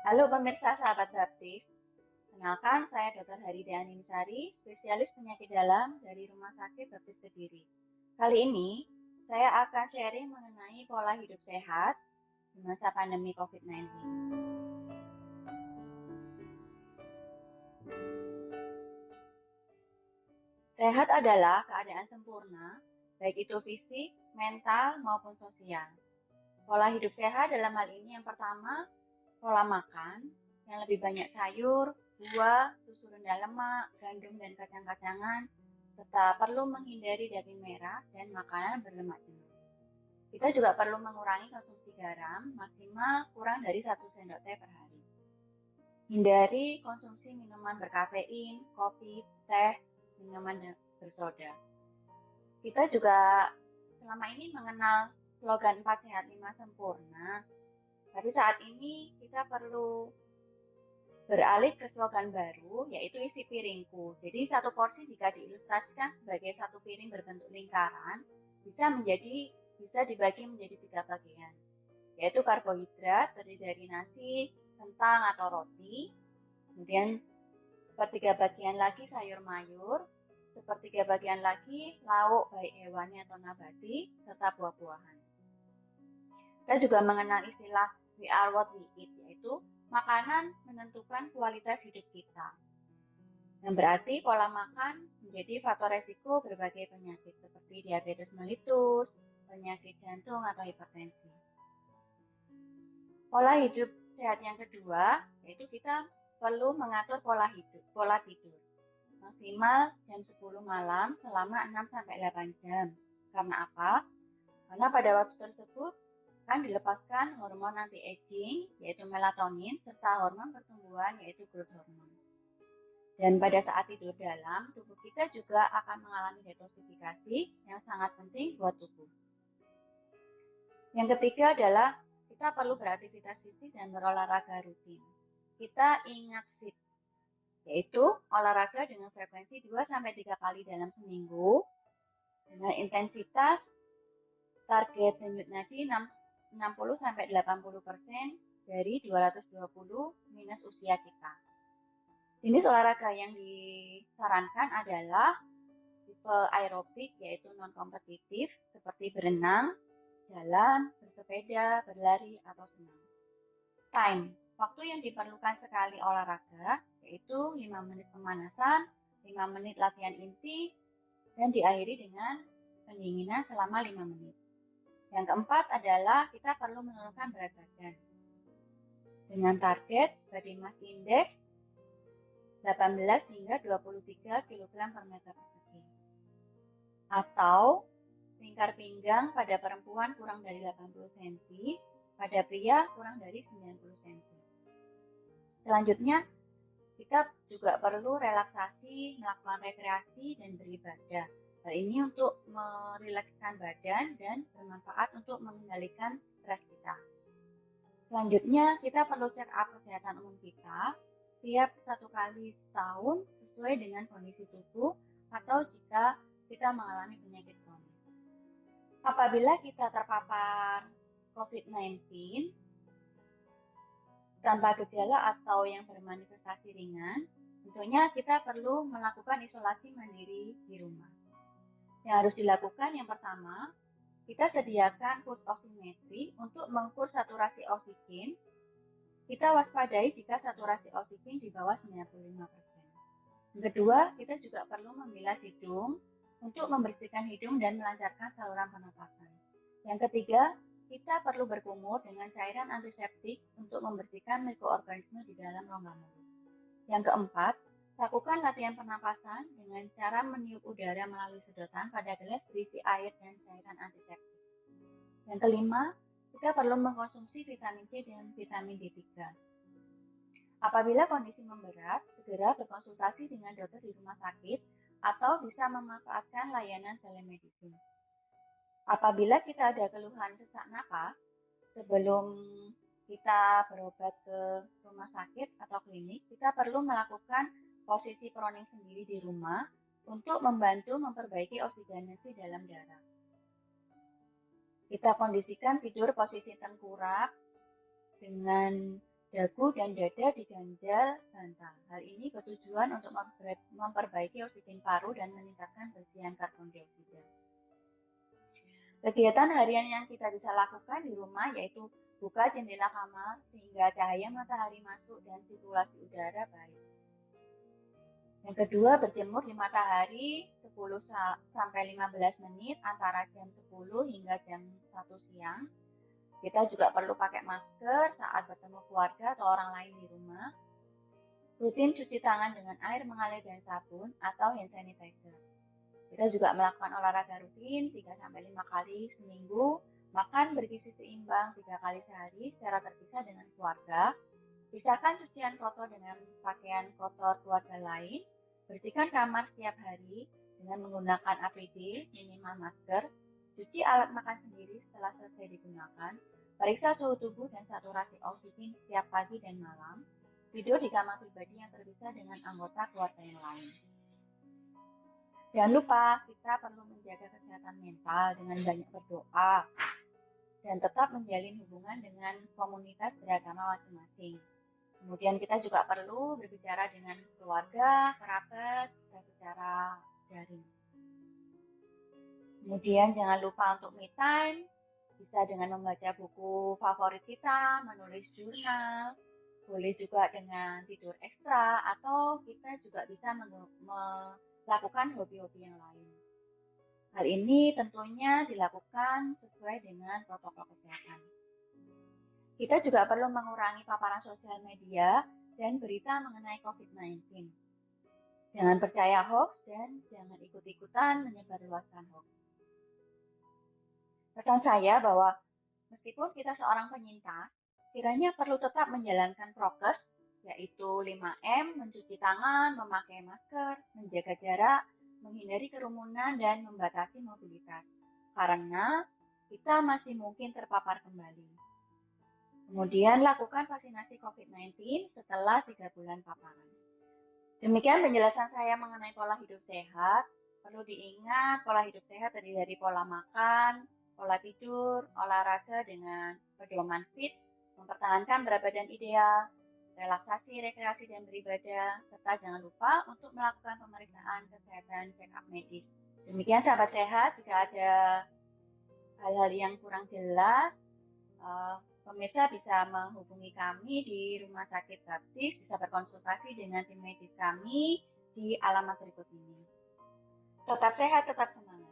Halo pemirsa sahabat Baptis, kenalkan saya Dr. Harida Aningsari, spesialis penyakit dalam dari Rumah Sakit Baptis Kediri. Kali ini saya akan sharing mengenai pola hidup sehat di masa pandemi COVID-19. Sehat adalah keadaan sempurna, baik itu fisik, mental, maupun sosial. Pola hidup sehat dalam hal ini yang pertama, pola makan yang lebih banyak sayur, buah, susu rendah lemak, gandum dan kacang-kacangan, serta perlu menghindari daging merah dan makanan berlemak jenuh. Kita juga perlu mengurangi konsumsi garam maksimal kurang dari 1 sendok teh per hari. Hindari konsumsi minuman berkafein, kopi, teh, minuman bersoda. Kita juga selama ini mengenal slogan 4 sehat 5 sempurna. Tapi saat ini kita perlu beralih ke slogan baru, yaitu isi piringku. Jadi satu porsi jika diilustrasikan sebagai satu piring berbentuk lingkaran, bisa dibagi menjadi 3 bagian, yaitu karbohidrat terdiri dari nasi, kentang atau roti, kemudian sepertiga bagian lagi sayur mayur, sepertiga bagian lagi lauk baik hewani atau nabati, serta buah-buahan. Kita juga mengenal istilah we are what we eat, yaitu makanan menentukan kualitas hidup kita. Yang berarti pola makan menjadi faktor resiko berbagai penyakit seperti diabetes mellitus, penyakit jantung atau hipertensi. Pola hidup sehat yang kedua, yaitu kita perlu mengatur pola tidur. Maksimal jam 10 malam selama 6-8 jam. Karena apa? Karena pada waktu tersebut akan dilepaskan hormon anti-aging, yaitu melatonin, serta hormon pertumbuhan, yaitu growth hormone. Dan pada saat tidur dalam, tubuh kita juga akan mengalami detoksifikasi yang sangat penting buat tubuh. Yang ketiga adalah kita perlu beraktivitas fisik dan berolahraga rutin. Kita ingat fit, yaitu olahraga dengan frekuensi 2-3 kali dalam seminggu, dengan intensitas target denyut nadi 60-80% dari 220 minus usia kita. Jenis olahraga yang disarankan adalah tipe aerobik, yaitu non-kompetitif, seperti berenang, jalan, bersepeda, berlari, atau senam. Time, waktu yang diperlukan sekali olahraga, yaitu 5 menit pemanasan, 5 menit latihan inti, dan diakhiri dengan pendinginan selama 5 menit. Yang keempat adalah kita perlu menurunkan berat badan dengan target body mass index 18 hingga 23 kg per meter persegi. Atau lingkar pinggang pada perempuan kurang dari 80 cm, pada pria kurang dari 90 cm. Selanjutnya, kita juga perlu relaksasi, melakukan rekreasi, dan beribadah. Hal ini untuk merilekskan badan dan bermanfaat untuk mengendalikan stres kita. Selanjutnya, kita perlu check up kesehatan umum kita setiap 1 kali setahun sesuai dengan kondisi tubuh atau jika kita mengalami penyakit kronis. Apabila kita terpapar COVID-19 tanpa gejala atau yang bermanifestasi ringan, tentunya kita perlu melakukan isolasi mandiri di rumah. Yang harus dilakukan yang pertama, kita sediakan pulse oximetry untuk mengukur saturasi oksigen. Kita waspadai jika saturasi oksigen di bawah 95%. Yang kedua, kita juga perlu membilas hidung untuk membersihkan hidung dan melancarkan saluran pernapasan. Yang ketiga, kita perlu berkumur dengan cairan antiseptik untuk membersihkan mikroorganisme di dalam rongga mulut. Yang keempat, lakukan latihan pernapasan dengan cara meniup udara melalui sedotan pada gelas berisi air dan cairan antiseptik. Yang kelima, kita perlu mengkonsumsi vitamin C dan vitamin D3. Apabila kondisi memberat, segera berkonsultasi dengan dokter di rumah sakit atau bisa memanfaatkan layanan telemedicine. Apabila kita ada keluhan sesak napas, sebelum kita berobat ke rumah sakit atau klinik, kita perlu melakukan posisi proning sendiri di rumah untuk membantu memperbaiki oksigenasi dalam darah. Kita kondisikan tidur posisi tengkurap dengan Dagu dan dada diganjal bantal. Hal ini bertujuan untuk memperbaiki oksigen paru dan meningkatkan bersihan karbon dioksida. Kegiatan harian yang kita bisa lakukan di rumah yaitu buka jendela kamar sehingga cahaya matahari masuk dan sirkulasi udara baik. Yang kedua, berjemur di matahari 10 sampai 15 menit antara jam 10 hingga jam 1 siang. Kita juga perlu pakai masker saat bertemu keluarga atau orang lain di rumah. Rutin cuci tangan dengan air mengalir dan sabun atau hand sanitizer. Kita juga melakukan olahraga rutin 3-5 kali seminggu, makan bergizi seimbang 3 kali sehari secara terpisah dengan keluarga, pisahkan cucian kotor dengan pakaian kotor keluarga lain, bersihkan kamar setiap hari dengan menggunakan APD, minimal masker, cuci alat makan sendiri setelah selesai digunakan, periksa suhu tubuh dan saturasi oksigen setiap pagi dan malam, tidur di kamar pribadi yang terpisah dengan anggota keluarga yang lain. Jangan lupa, kita perlu menjaga kesehatan mental dengan banyak berdoa dan tetap menjalin hubungan dengan komunitas beragama masing-masing. Kemudian kita juga perlu berbicara dengan keluarga, kerabat, secara daring. Kemudian jangan lupa untuk me time, bisa dengan membaca buku favorit kita, menulis jurnal, boleh juga dengan tidur ekstra, atau kita juga bisa melakukan hobi-hobi yang lain. Hal ini tentunya dilakukan sesuai dengan protokol kesehatan. Kita juga perlu mengurangi paparan sosial media dan berita mengenai COVID-19. Jangan percaya hoax dan jangan ikut-ikutan menyebarluaskan hoax. Pesan saya bahwa meskipun kita seorang penyintas, kiranya perlu tetap menjalankan prokes, yaitu 5M, mencuci tangan, memakai masker, menjaga jarak, menghindari kerumunan, dan membatasi mobilitas. Karena kita masih mungkin terpapar kembali. Kemudian lakukan vaksinasi COVID-19 setelah 3 bulan paparan. Demikian penjelasan saya mengenai pola hidup sehat. Perlu diingat, pola hidup sehat terdiri dari pola makan, pola tidur, olahraga dengan pedoman fit, mempertahankan berat badan ideal, relaksasi, rekreasi, dan beribadah, serta jangan lupa untuk melakukan pemeriksaan kesehatan check-up medis. Demikian sahabat sehat, jika ada hal-hal yang kurang jelas, pemirsa bisa menghubungi kami di Rumah Sakit Baptis, bisa berkonsultasi dengan tim medis kami di alamat berikut ini. Tetap sehat, tetap semangat.